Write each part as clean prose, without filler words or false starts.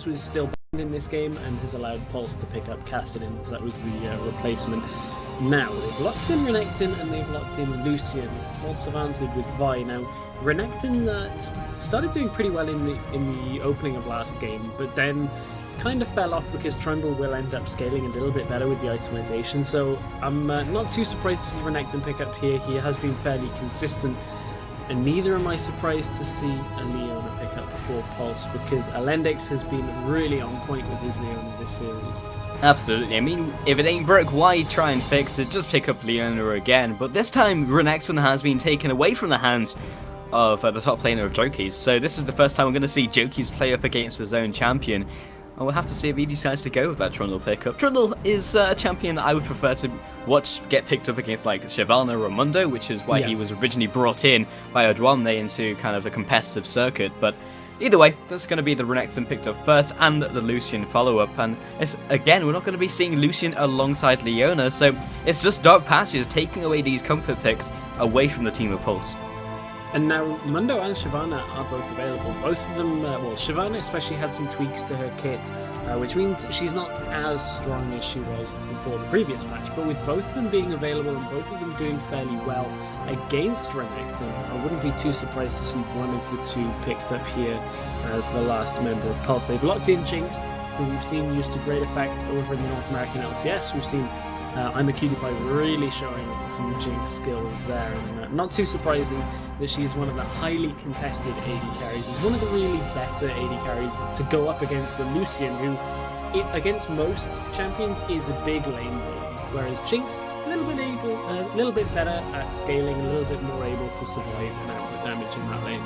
Jinx was still banned in this game and has allowed Pulse to pick up Castellan, as that was the replacement. Now, they've locked in Renekton and they've locked in Lucian. Pulse have answered with Vi. Now, Renekton started doing pretty well in the opening of last game, but then kind of fell off because Trundle will end up scaling a little bit better with the itemization, so I'm not too surprised to see Renekton pick up here. He has been fairly consistent, and neither am I surprised to see a Leona pick up for Pulse, because Alendix has been really on point with his Leona this series. Absolutely. I mean, if it ain't broke, why try and fix it? Just pick up Leona again. But this time, Renekton has been taken away from the hands of the top laner of Jokis. So this is the first time we're going to see Jokis play up against his own champion. And we'll have to see if he decides to go with that Trundle pickup. Trundle is a champion that I would prefer to watch get picked up against like Shyvana or Mundo, which is why he was originally brought in by Odwamne into kind of the competitive circuit. But either way, that's going to be the Renekton picked up first and the Lucian follow-up. And it's, again, we're not going to be seeing Lucian alongside Leona, so it's just Dark Patches taking away these comfort picks away from the team of Pulse. And now Mundo and Shyvana are both available. Both of them, Shyvana especially had some tweaks to her kit, which means she's not as strong as she was before the previous match. But with both of them being available and both of them doing fairly well against Renekton, I wouldn't be too surprised to see one of the two picked up here as the last member of Pulse. They've locked in Jinx, who we've seen used to great effect over in the North American LCS. We've seen I'm a Cutie Pie really showing some Jinx skills there, and not too surprising that she is one of the highly contested AD carries. She's one of the really better AD carries to go up against the Lucian, who, against most champions, is a big lane bully, whereas Jinx a little bit better at scaling, a little bit more able to survive and output damage in that lane.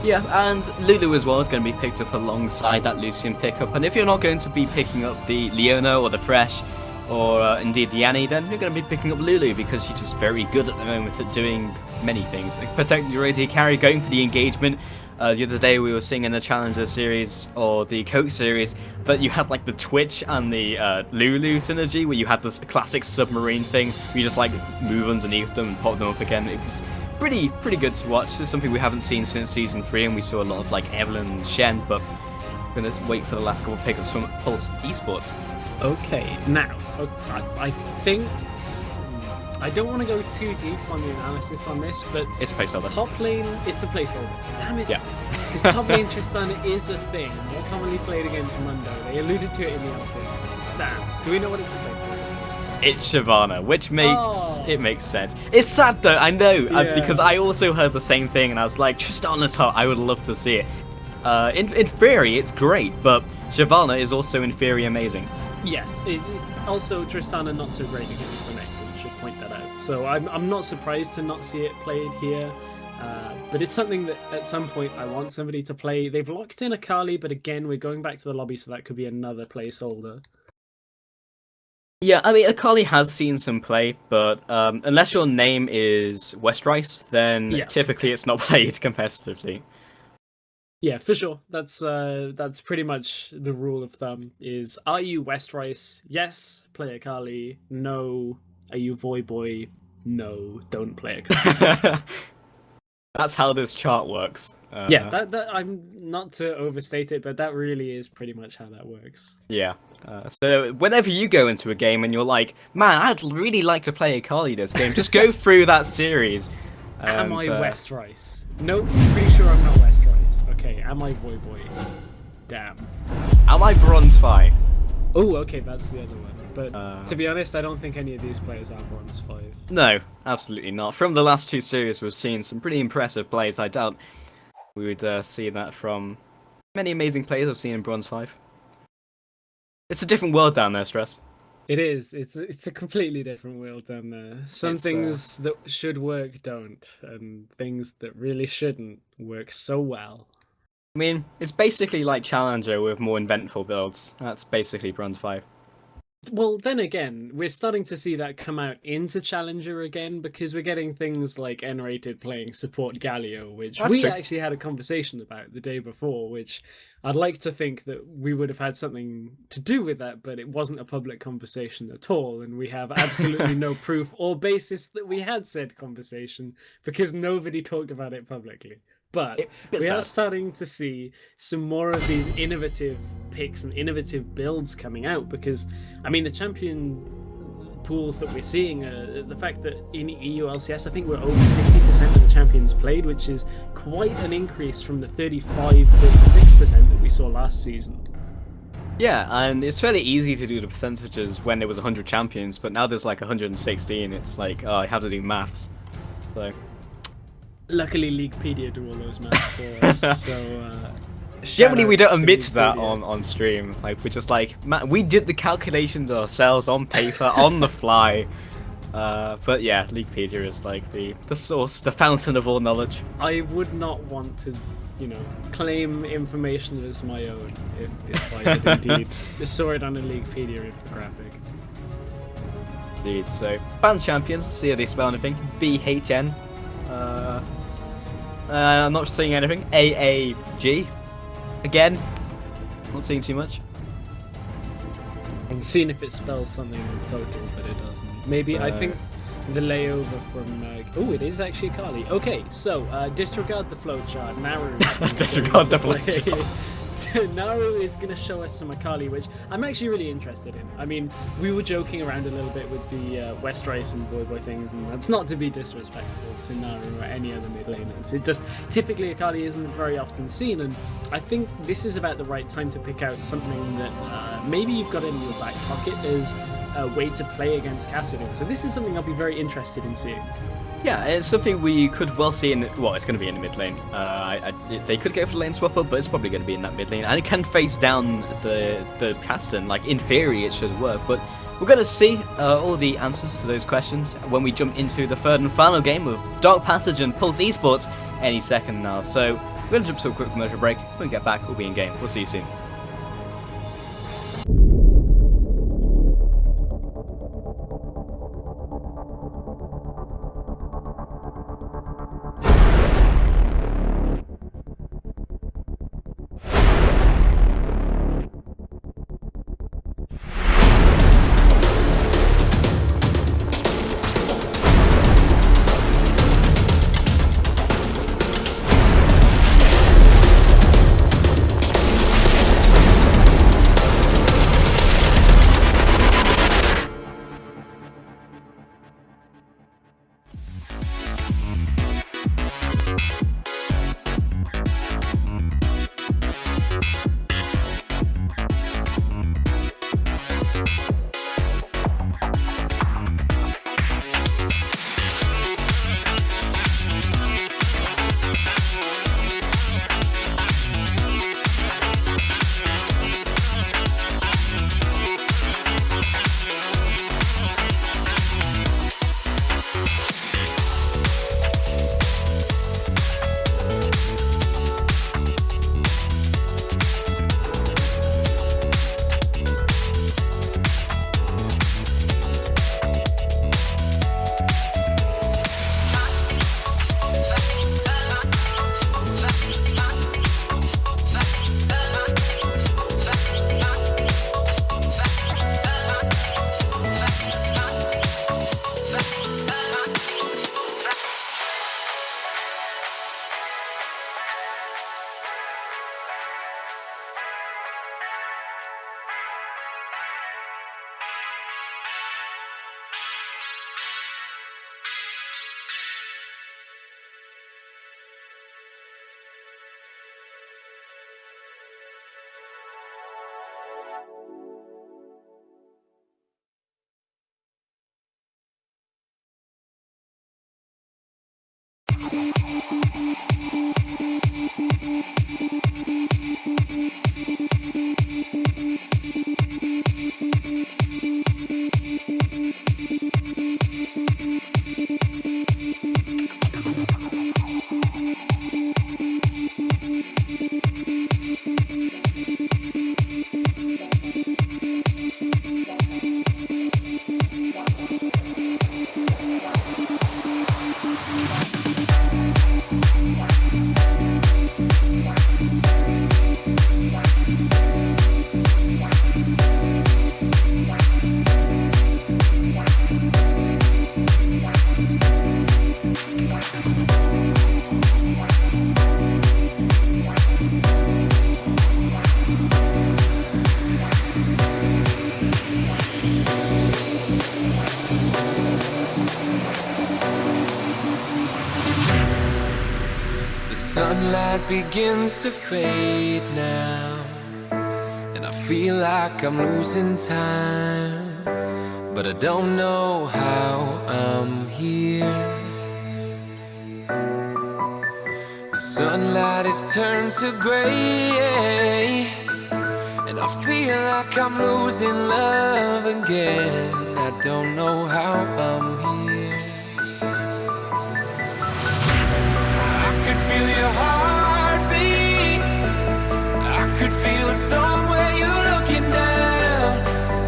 Yeah, and Lulu as well is going to be picked up alongside that Lucian pickup. And if you're not going to be picking up the Leona or the Thresh, or indeed the Annie, then you're going to be picking up Lulu because she's just very good at the moment at doing many things. Like protecting your AD carry, going for the engagement. The other day we were seeing in the Challenger series or the Coke series that you had like the Twitch and the Lulu synergy, where you had this classic submarine thing where you just like move underneath them and pop them up again. It was pretty good to watch. It's something we haven't seen since Season 3, and we saw a lot of like Evelyn and Shen, but we're going to wait for the last couple of pickups from Pulse eSports. Okay, now, I think I don't want to go too deep on the analysis on this, but it's a placeholder. Top lane, it's a placeholder. Damn it! Yeah. Because top lane Tristan is a thing, more commonly played against Mundo. They alluded to it in the LCS. Damn. Do we know what it's a placeholder? It's Shyvana, which makes it makes sense. It's sad though, I know, because I also heard the same thing, and I was like, Tristana top, I would love to see it. In theory, it's great, but Shyvana is also in theory amazing. Yes, it's also Tristana not so great against Renekton, should point that out. So I'm not surprised to not see it played here, but it's something that at some point I want somebody to play. They've locked in Akali, but again, we're going back to the lobby, so that could be another placeholder. Yeah, I mean, Akali has seen some play, but unless your name is Westrice, then typically it's not played competitively. Yeah, for sure. That's pretty much the rule of thumb. Is, are you Westrice? Yes, play Akali. No. Are you Voyboy? No, don't play Akali. That's how this chart works. Yeah, that I'm not to overstate it, but that really is pretty much how that works. Yeah. So whenever you go into a game and you're like, man, I'd really like to play Akali this game, just go through that series. Am I Westrice? Nope, pretty sure I'm not Westrice. Okay, am I Voyboy? Damn. Am I Bronze 5? Oh, okay, that's the other one. But to be honest, I don't think any of these players are Bronze 5. No, absolutely not. From the last two series, we've seen some pretty impressive plays. I doubt we would see that from many amazing players I've seen in Bronze 5. It's a different world down there, Stress. It is. It's a completely different world down there. Some things that should work don't, and things that really shouldn't work so well. I mean, it's basically like Challenger with more inventful builds. That's basically Bronze 5. Well, then again, we're starting to see that come out into Challenger again, because we're getting things like N-Rated playing support Galio, which we actually had a conversation about the day before, which I'd like to think that we would have had something to do with that, but it wasn't a public conversation at all, and we have absolutely no proof or basis that we had said conversation, because nobody talked about it publicly. But bit we are sad. starting to see some more of these innovative picks and innovative builds coming out, because I mean the champion pools that we're seeing, the fact that in EU LCS I think we're over 50% of the champions played, which is quite an increase from the 35-36% that we saw last season. Yeah, and it's fairly easy to do the percentages when there was 100 champions, but now there's like 116. It's like, oh, I have to do maths. So Luckily Leaguepedia do all those maths for us, so generally we don't shout-outs to admit that Leaguepedia. on stream. Like, we're just like, man, we did the calculations ourselves on paper on the fly. But yeah, Leaguepedia is like the source, the fountain of all knowledge. I would not want to, claim information as my own if I had indeed saw it on a Leaguepedia infographic. Indeed. So band champions, see how they spell anything. BHN. I'm not seeing anything. AAG. Again, not seeing too much. I'm seeing if it spells something in total, but it doesn't. Maybe, I think the layover from... oh, it is actually Akali. Okay, so disregard the flowchart. Naru. Disregard the flowchart. Naru is going to show us some Akali, which I'm actually really interested in. I mean, we were joking around a little bit with the Westrice and Voyboy things, and that's not to be disrespectful to Naru or any other mid laners. It just, typically Akali isn't very often seen, and I think this is about the right time to pick out something that maybe you've got in your back pocket as a way to play against Kassadin. So this is something I'll be very interested in seeing. Yeah, it's something we could well see in. Well, it's going to be in the mid lane. They could go for the lane swapper, but it's probably going to be in that mid lane, and it can face down the Kassadin. Like, in theory, it should work, but we're going to see all the answers to those questions when we jump into the third and final game of Dark Passage and Pulse eSports any second now. So we're going to jump to a quick commercial break. When we get back, we'll be in game. We'll see you soon. sunlight begins to fade now, and I feel like I'm losing time, but I don't know how I'm here. The sunlight has turned to gray, and I feel like I'm losing love again. I don't know how I'm here. I could feel your heartbeat. I could feel somewhere you're looking down.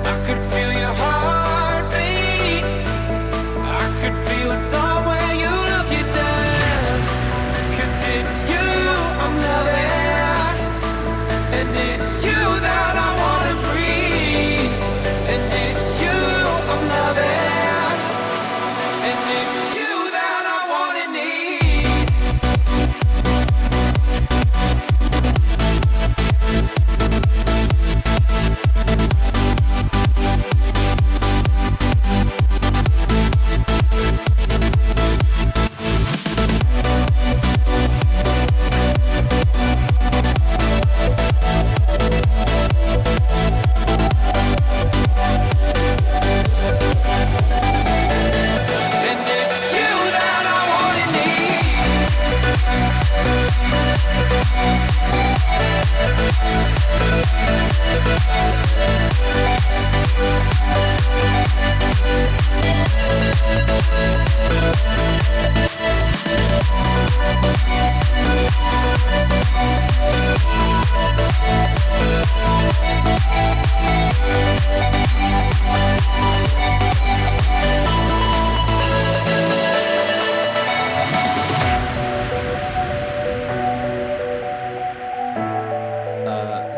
I could feel your heartbeat. I could feel somewhere you're looking down. 'Cause it's you I'm loving, and it's you that I wanna breathe. And it's you I'm loving, and it's you that I wanna need. And it's you that I wanna need.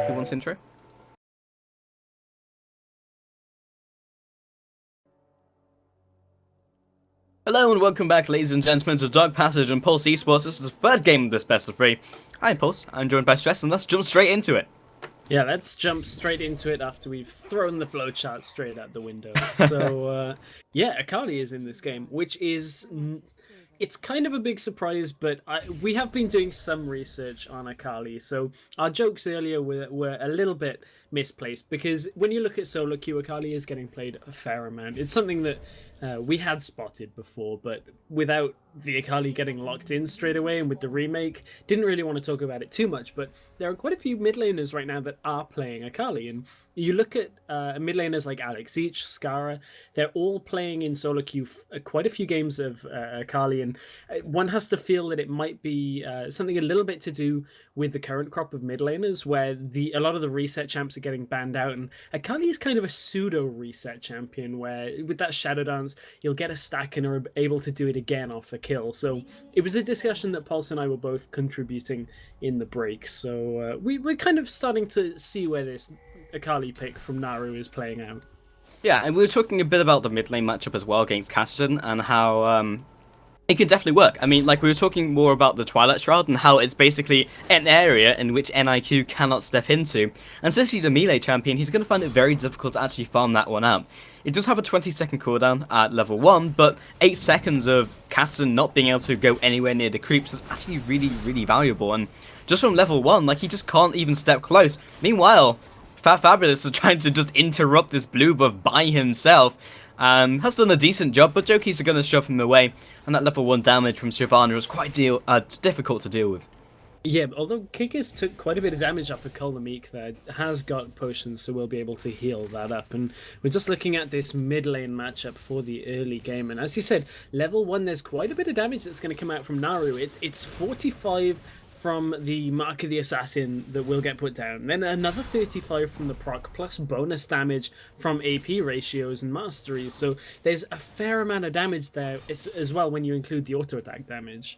Who wants intro? Hello and welcome back, ladies and gentlemen, to Dark Passage and Pulse eSports. This is the third game of this best of 3. I'm Pulse, I'm joined by Stress, and let's jump straight into it. Yeah, let's jump straight into it after we've thrown the flowchart straight out the window. So, yeah, Akali is in this game, which is... It's kind of a big surprise, but we have been doing some research on Akali, so our jokes earlier were a little bit misplaced, because when you look at solo queue, Akali is getting played a fair amount. It's something that we had spotted before, but without the Akali getting locked in straight away and with the remake, didn't really want to talk about it too much, but there are quite a few mid laners right now that are playing Akali, and you look at mid laners like Alex Each, Skara, they're all playing in solo queue quite a few games of Akali, and one has to feel that it might be something a little bit to do with the current crop of mid laners, where a lot of the reset champs are getting banned out, and Akali is kind of a pseudo reset champion, where with that Shadow Dance, you'll get a stack and are able to do it again off a kill. So it was a discussion that Pulse and I were both contributing in the break, so we're kind of starting to see where this Akali pick from Naru is playing out. Yeah, and we were talking a bit about the mid lane matchup as well against Cassidy, and how it can definitely work. I mean, like, we were talking more about the Twilight Shroud and how it's basically an area in which NIQ cannot step into. And since he's a melee champion, he's going to find it very difficult to actually farm that one out. It does have a 20-second cooldown at level 1, but 8 seconds of Cassidy not being able to go anywhere near the creeps is actually really, really valuable. And just from level 1, like, he just can't even step close. Meanwhile, Fabulous is trying to just interrupt this blue buff by himself. Has done a decent job, but Jokies are going to shove him away, and that level 1 damage from Shyvana was quite difficult to deal with. Yeah, although Kickers took quite a bit of damage off of Kolomik there, has got potions, so we'll be able to heal that up. And we're just looking at this mid lane matchup for the early game, and as you said, level 1, there's quite a bit of damage that's going to come out from Naru. It's 45 from the Mark of the Assassin that will get put down, then another 35 from the proc, plus bonus damage from AP ratios and masteries, so there's a fair amount of damage there as well when you include the auto attack damage.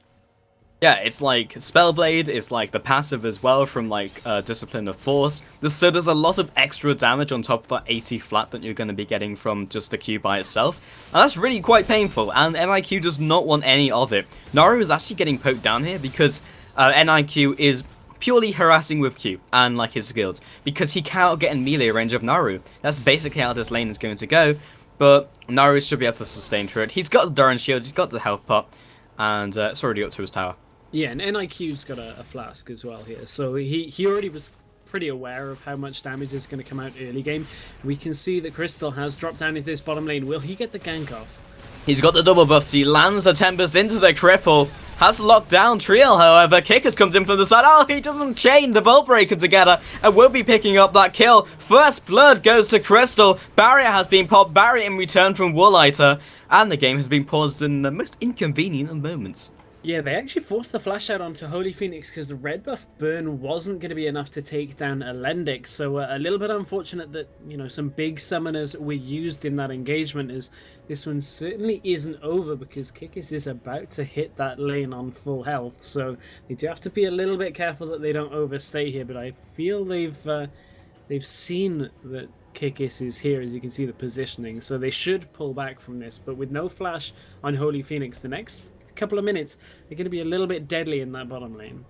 Yeah, it's like Spellblade, it's like the passive as well from like Discipline of Force. So there's a lot of extra damage on top of that 80 flat that you're going to be getting from just the Q by itself. And that's really quite painful, and NIQ does not want any of it. Naru is actually getting poked down here because NIQ is purely harassing with Q and like his skills, because he cannot get in melee range of Naru. That's basically how this lane is going to go, but Naru should be able to sustain through it. He's got the Doran shield, he's got the health pot, and it's already up to his tower. Yeah, and NIQ's got a flask as well here, so he already was pretty aware of how much damage is going to come out early game. We can see that Crystal has dropped down into this bottom lane. Will he get the gank off? He's got the double buffs. He lands the Tempest into the cripple. Has locked down Triel, however. Kickers comes in from the side. Oh, he doesn't chain the Bolt Breaker together and will be picking up that kill. First blood goes to Crystal. Barrier has been popped. Barrier in return from Wooliter. And the game has been paused in the most inconvenient of moments. Yeah, they actually forced the flash out onto Holy Phoenix because the red buff burn wasn't going to be enough to take down Alendic. So a little bit unfortunate that, you know, some big summoners were used in that engagement, as this one certainly isn't over because Kikis is about to hit that lane on full health. So they do have to be a little bit careful that they don't overstay here, but I feel they've seen that Kikis is here, as you can see the positioning, so they should pull back from this. But with no flash on Holy Phoenix, the next couple of minutes are going to be a little bit deadly in that bottom lane.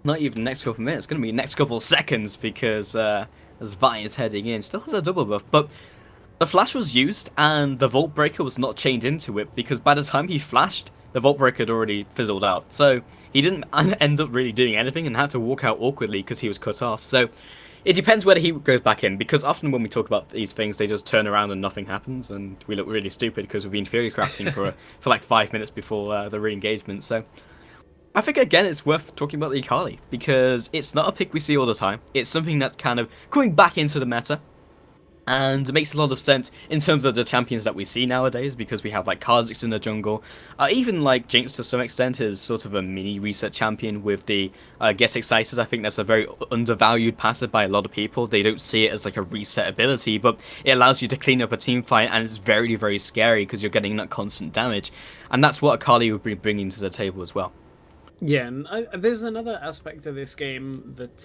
Not even next couple of minutes, it's going to be next couple of seconds because as Vi is heading in, still has a double buff, but the flash was used and the Vault Breaker was not chained into it because by the time he flashed, the Vault Breaker had already fizzled out. So he didn't end up really doing anything and had to walk out awkwardly because he was cut off. So it depends whether he goes back in, because often when we talk about these things, they just turn around and nothing happens, and we look really stupid because we've been theory crafting for like 5 minutes before the re-engagement. So I think, again, it's worth talking about the Akali, because it's not a pick we see all the time. It's something that's kind of coming back into the meta, and it makes a lot of sense in terms of the champions that we see nowadays, because we have like Kha'Zix in the jungle. Even like Jinx to some extent is sort of a mini reset champion with the Get Excited. I think that's a very undervalued passive by a lot of people. They don't see it as like a reset ability, but it allows you to clean up a team fight, and it's very, very scary because you're getting that constant damage. And that's what Akali would be bringing to the table as well. Yeah, and there's another aspect of this game that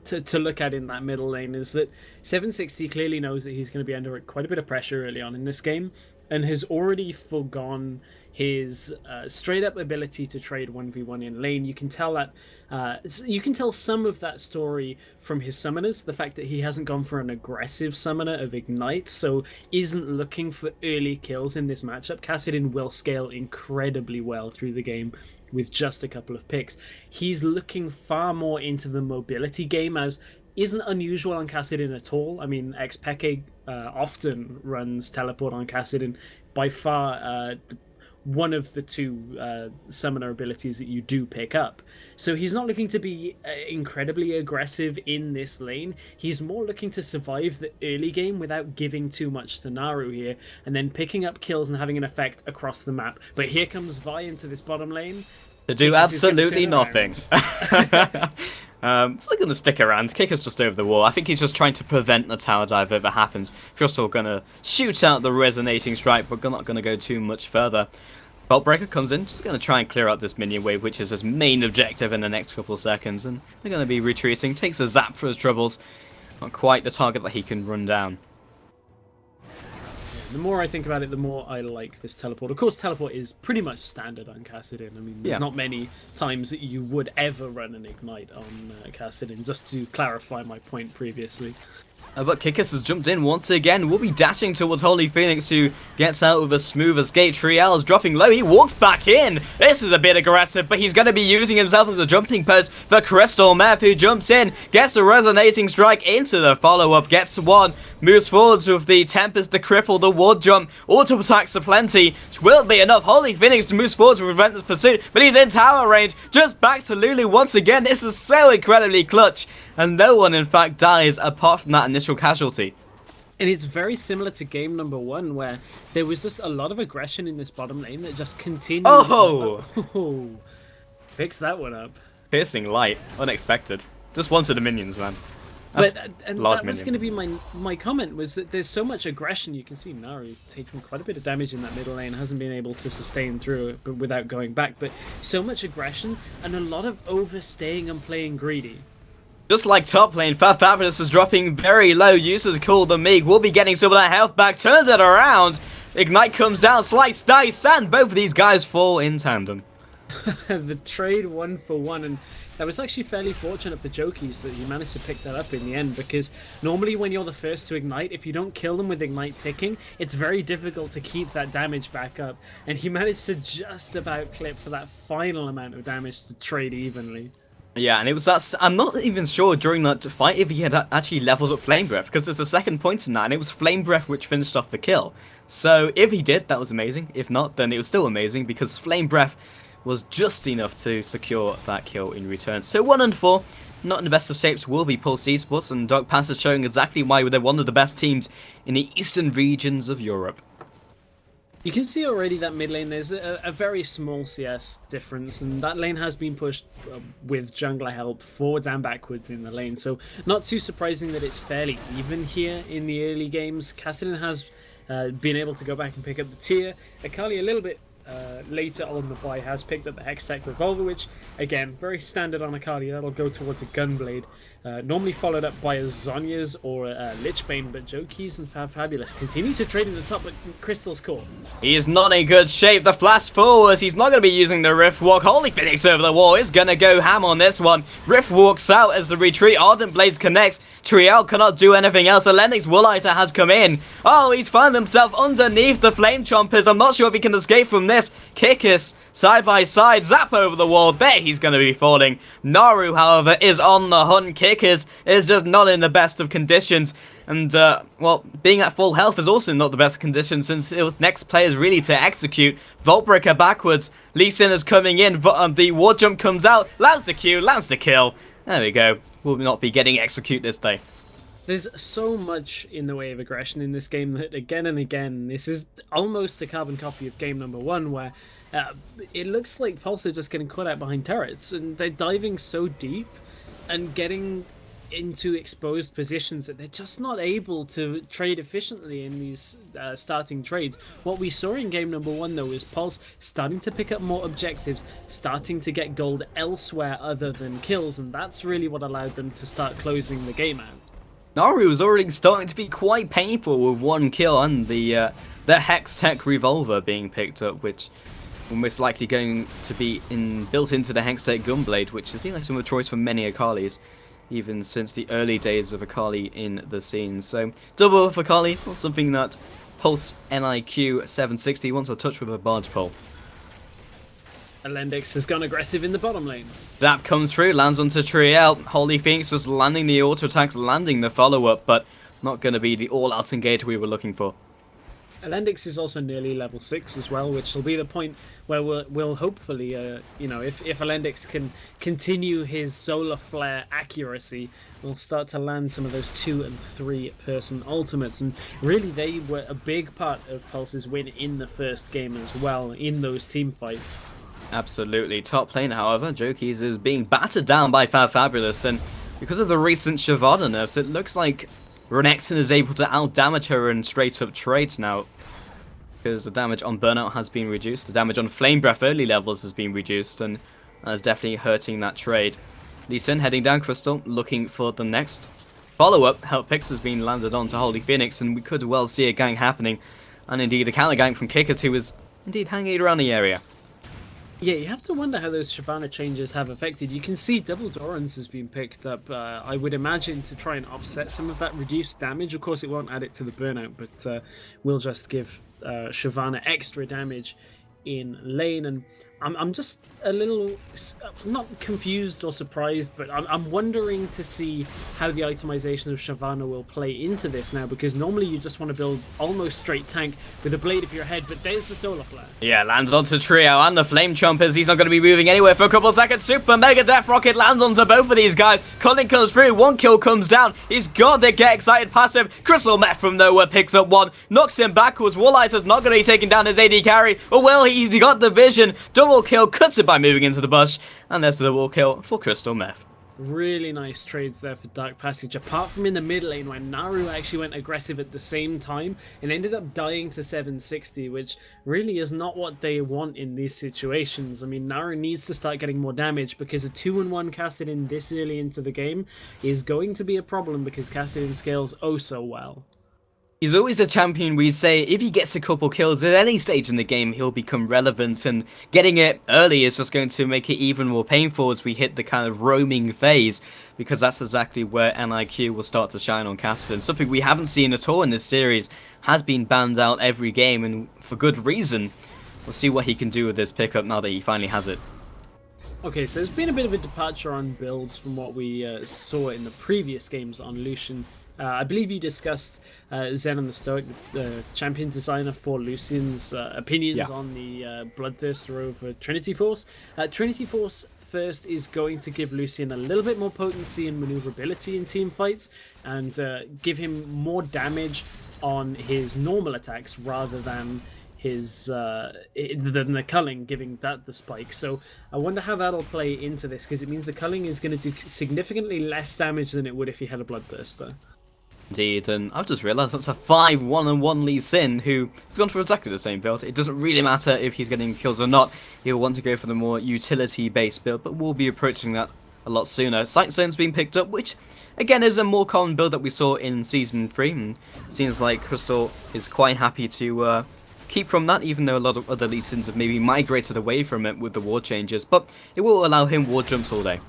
to look at in that middle lane is that 760 clearly knows that he's going to be under quite a bit of pressure early on in this game, and has already forgone his straight-up ability to trade 1v1 in lane. You can tell that you can tell some of that story from his summoners. The fact that he hasn't gone for an aggressive summoner of Ignite, so isn't looking for early kills in this matchup. Kassadin will scale incredibly well through the game with just a couple of picks. He's looking far more into the mobility game, as isn't unusual on Kassadin at all. I mean, Xpeke often runs teleport on Kassadin. By far one of the two summoner abilities that you do pick up. So he's not looking to be incredibly aggressive in this lane. He's more looking to survive the early game without giving too much to Naru here, and then picking up kills and having an effect across the map. But here comes Vi into this bottom lane to do absolutely nothing. Still going to stick around. Kicker's just over the wall. I think he's just trying to prevent the tower dive if it happens. Crystal going to shoot out the resonating strike, but not going to go too much further. Bolt Breaker comes in, just going to try and clear out this minion wave, which is his main objective in the next couple of seconds. And they're going to be retreating. Takes a zap for his troubles. Not quite the target that he can run down. The more I think about it, the more I like this teleport. Of course, teleport is pretty much standard on Kassadin. I mean, there's not many times that you would ever run an Ignite on Kassadin, just to clarify my point previously. But Kikis has jumped in once again. Will be dashing towards Holy Phoenix, who gets out with a smooth escape. Triel is dropping low. He walks back in. This is a bit aggressive, but he's going to be using himself as a jumping post for Crystal Meth, who jumps in, gets a resonating strike into the follow-up, gets one, moves forwards with the Tempest, the Cripple, the Ward Jump, auto attacks aplenty, which will be enough. Holy Phoenix moves forwards with Relentless Pursuit, but he's in tower range. Just back to Lulu once again. This is so incredibly clutch, and no one, in fact, dies apart from that initial casualty. And it's very similar to game number 1, where there was just a lot of aggression in this bottom lane that just continued. Oh! Picks that one up. Piercing light. Unexpected. Just wanted the minions, man. But and that was going to be my comment, was that there's so much aggression. You can see Naru taking quite a bit of damage in that middle lane, hasn't been able to sustain through it but without going back. But so much aggression and a lot of overstaying and playing greedy. Just like top lane, Fabulous is dropping very low. Uses Cool the Meek will be getting some of that health back. Turns it around. Ignite comes down, slice dice, and both of these guys fall in tandem. The trade 1 for 1, and That was actually fairly fortunate for Jokies that you managed to pick that up in the end, because normally when you're the first to ignite, if you don't kill them with ignite ticking, it's very difficult to keep that damage back up. And he managed to just about clip for that final amount of damage to trade evenly. Yeah, and it was that. I'm not even sure during that fight if he had actually leveled up Flame Breath, because there's a second point in that, and it was Flame Breath which finished off the kill. So if he did, that was amazing. If not, then it was still amazing, because Flame Breath was just enough to secure that kill in return. So 1-4, not in the best of shapes will be Pulse eSports, and Dark Pass is showing exactly why they're one of the best teams in the eastern regions of Europe. You can see already that mid lane, there's a very small CS difference, and that lane has been pushed with jungler help forwards and backwards in the lane, so not too surprising that it's fairly even here in the early games. Kassadin has been able to go back and pick up the tier. Akali a little bit later on the buy has picked up the Hextech Revolver, which again, very standard on Akali. That'll go towards a Gunblade, normally followed up by a Zhonya's or a Lichbane, but Jokies and Fabulous continue to trade in the top, but Crystal's caught. He is not in good shape. The flash forwards, he's not going to be using the Rift Walk. Holy Phoenix over the wall is going to go ham on this one. Rift walks out as the retreat. Ardent Blades connects. Triel cannot do anything else. Alenix Wooliter has come in. Oh, he's found himself underneath the Flame Chompers. I'm not sure if he can escape from this. Kikis, side by side, zap over the wall. There he's going to be falling. Naru, however, is on the hunt. Kikis is just not in the best of conditions. And, well, being at full health is also not the best condition, since it was next players really to execute. Vaultbreaker backwards. Lee Sin is coming in, but the ward jump comes out. Lands the Q, lands the kill. There we go. Will not be getting execute this day. There's so much in the way of aggression in this game that again and again, this is almost a carbon copy of game number 1, where it looks like Pulse are just getting caught out behind turrets, and they're diving so deep and getting into exposed positions that they're just not able to trade efficiently in these starting trades. What we saw in game number 1 though is Pulse starting to pick up more objectives, starting to get gold elsewhere other than kills, and that's really what allowed them to start closing the game out. Naru is already starting to be quite painful with 1 kill and the Hextech Revolver being picked up, which will most likely going to be built into the Hextech Gunblade, which is the item of choice for many Akalis, even since the early days of Akali in the scene. So double for Akali, not something that Pulse NIQ 760 wants to touch with a barge pole. Alendix has gone aggressive in the bottom lane. Zap comes through, lands onto Triel. Holy Phoenix just landing the auto attacks, landing the follow-up, but not going to be the all-out engage we were looking for. Alendix is also nearly level 6 as well, which will be the point where we'll hopefully, you know, if Alendix can continue his solar flare accuracy, we'll start to land some of those 2- and 3-person ultimates. And really, they were a big part of Pulse's win in the first game as well, in those team fights. Absolutely. Top lane, however, Jokies is being battered down by Fabulous, and because of the recent Shyvana nerfs, it looks like Renekton is able to out-damage her in straight-up trades now, because the damage on Burnout has been reduced, the damage on Flame Breath early levels has been reduced, and that is definitely hurting that trade. Lee Sin heading down Crystal, looking for the next follow-up. Help Pix has been landed onto Holy Phoenix, and we could well see a gang happening, and indeed a counter gang from Kickers, who is indeed hanging around the area. Yeah, you have to wonder how those Shyvana changes have affected. You can see Double Dorans has been picked up, I would imagine, to try and offset some of that reduced damage. Of course, it won't add it to the burnout, but will just give Shyvana extra damage in lane. And I'm just a little, not confused or surprised, but I'm wondering to see how the itemization of Shyvana will play into this now, because normally you just want to build almost straight tank with a blade of your head, but there's the solar flare. Yeah, lands onto Trio and the Flame Chompers. He's not going to be moving anywhere for a couple of seconds. Super Mega Death Rocket lands onto both of these guys. Colin comes through, 1 kill comes down. He's got the Get Excited passive. Crystal Meth from nowhere picks up 1, knocks him backwards. Wooliter's not going to be taking down his AD carry. Oh well, he's got the vision. Double kill, cuts it by moving into the bush, and there's the double kill for Crystal Meth. Really nice trades there for Dark Passage, apart from in the mid lane where Naru actually went aggressive at the same time and ended up dying to 760, which really is not what they want in these situations. I mean, Naru needs to start getting more damage, because a 2-in-1 Kassadin this early into the game is going to be a problem, because Kassadin scales oh so well. He's always a champion we say if he gets a couple kills at any stage in the game, he'll become relevant, and getting it early is just going to make it even more painful as we hit the kind of roaming phase, because that's exactly where NIQ will start to shine on Caston. Something we haven't seen at all in this series, has been banned out every game, and for good reason. We'll see what he can do with this pickup now that he finally has it. Okay, so there's been a bit of a departure on builds from what we saw in the previous games on Lucian. I believe you discussed Zen and the Stoic, the champion designer for Lucian's opinions on the Bloodthirster over Trinity Force. Trinity Force first is going to give Lucian a little bit more potency and maneuverability in team fights, and give him more damage on his normal attacks rather than his the culling, giving that the spike. So I wonder how that'll play into this, because it means the culling is going to do significantly less damage than it would if he had a Bloodthirster. Indeed, and I've just realised that's a 5-1-1 Lee Sin who has gone for exactly the same build. It doesn't really matter if he's getting kills or not. He'll want to go for the more utility-based build, but we'll be approaching that a lot sooner. Sight Zone's been picked up, which again is a more common build that we saw in Season 3. And seems like Crystal is quite happy to keep from that, even though a lot of other Lee Sins have maybe migrated away from it with the ward changes. But it will allow him ward jumps all day.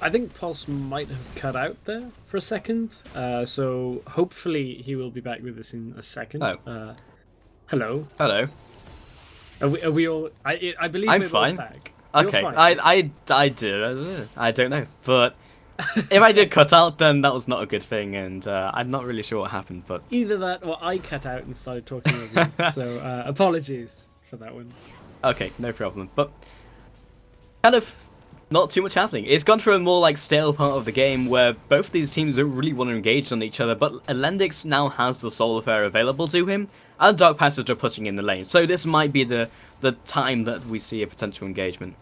I think Pulse might have cut out there for a second, so hopefully he will be back with us in a second. Oh. Hello. Hello. Are we all? I believe I'm we're fine. both back. Okay, You're fine. I don't know, but if I did cut out, then that was not a good thing, and I'm not really sure what happened. But Either that or I cut out and started talking over you. So apologies for that one. okay, no problem. But kind of not too much happening. It's gone through a more like stale part of the game where both of these teams don't really want to engage on each other, but Elendix now has the Soul Affair available to him, and Dark Passage are pushing in the lane. So this might be the time that we see a potential engagement.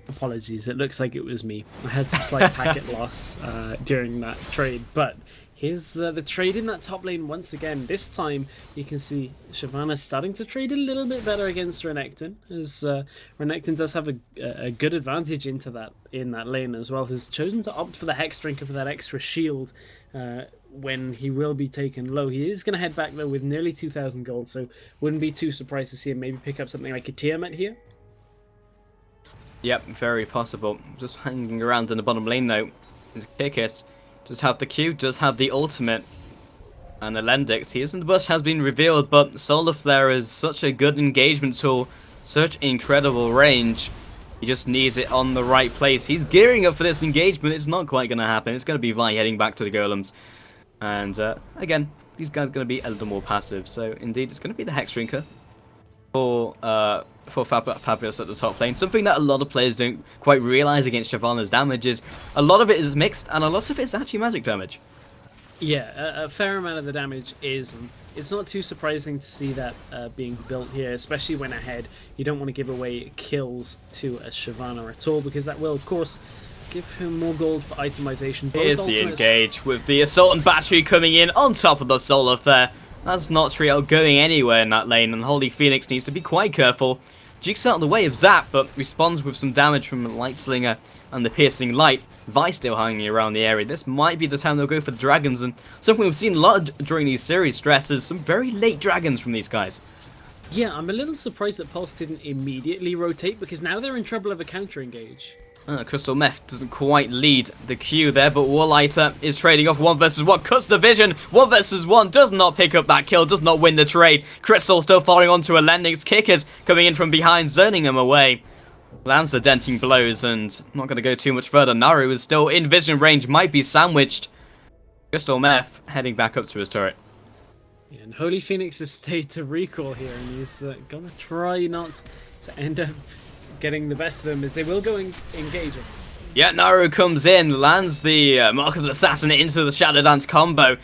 Apologies, it looks like it was me. I had some slight packet loss during that trade, but here's the trade in that top lane once again. This time you can see Shyvana starting to trade a little bit better against Renekton, as Renekton does have a good advantage in that lane as well. Has chosen to opt for the Hex Drinker for that extra shield when he will be taken low. He is going to head back though with nearly 2,000 gold, so wouldn't be too surprised to see him maybe pick up something like a Tiamat here. Yep, very possible. Just hanging around in the bottom lane though is Kikis. Does have the Q, does have the ultimate. And Elendix, he is in the bush, has been revealed, but Solar Flare is such a good engagement tool, such incredible range. He just needs it on the right place. He's gearing up for this engagement. It's not quite going to happen. It's going to be Vi heading back to the golems. And again, these guys are going to be a little more passive. So indeed, it's going to be the Hex Drinker for Fabulous at the top lane. Something that a lot of players don't quite realise against Shyvana's damage is a lot of it is mixed, and a lot of it is actually magic damage. Yeah, a fair amount of the damage is, and it's not too surprising to see that being built here, especially when ahead. You don't want to give away kills to a Shyvana at all, because that will, of course, give him more gold for itemization. Here's the engage with the Assault and Battery coming in on top of the Solar Flare. That's not Triel going anywhere in that lane, and Holy Phoenix needs to be quite careful. Duke's out of the way of Zap, but responds with some damage from Light Slinger and the Piercing Light. Vi still hanging around the area. This might be the time they'll go for the dragons, and something we've seen a lot during these series stresses, some very late dragons from these guys. Yeah, I'm a little surprised that Pulse didn't immediately rotate, because now they're in trouble of a counter engage. Crystal Meth doesn't quite lead the queue there, but Warlighter is trading off 1 versus 1, cuts the vision. 1 versus 1 does not pick up that kill, does not win the trade. Crystal still following on to Elendix. Kickers coming in from behind, zoning him away. Lands the denting blows, and not going to go too much further. Naru is still in vision range, might be sandwiched. Crystal Meth heading back up to his turret. Yeah, and Holy Phoenix has stayed to recall here, and he's going to try not to end up getting the best of them, as they will go engaging. Yeah, Naru comes in, lands the Mark of the Assassin into the Shadow Dance combo.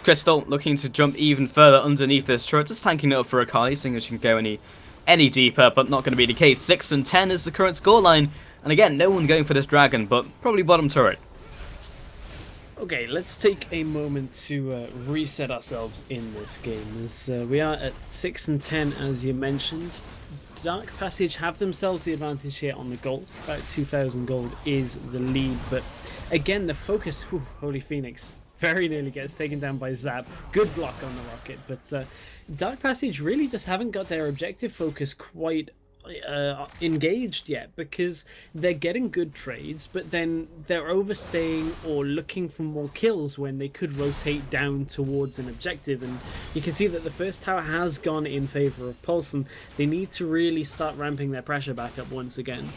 Crystal looking to jump even further underneath this turret, just tanking it up for Akali, seeing as she can go any deeper, but not going to be the case. 6 and 10 is the current scoreline, and again, no one going for this dragon, but probably bottom turret. Okay, let's take a moment to reset ourselves in this game, as we are at 6 and 10, as you mentioned. Dark Passage have themselves the advantage here on the gold. About 2,000 gold is the lead, but again, the focus, whew, Holy Phoenix, very nearly gets taken down by Zap. Good block on the rocket, but Dark Passage really just haven't got their objective focus quite engaged yet, because they're getting good trades, but then they're overstaying or looking for more kills when they could rotate down towards an objective. And you can see that the first tower has gone in favor of Pulse, and they need to really start ramping their pressure back up once again.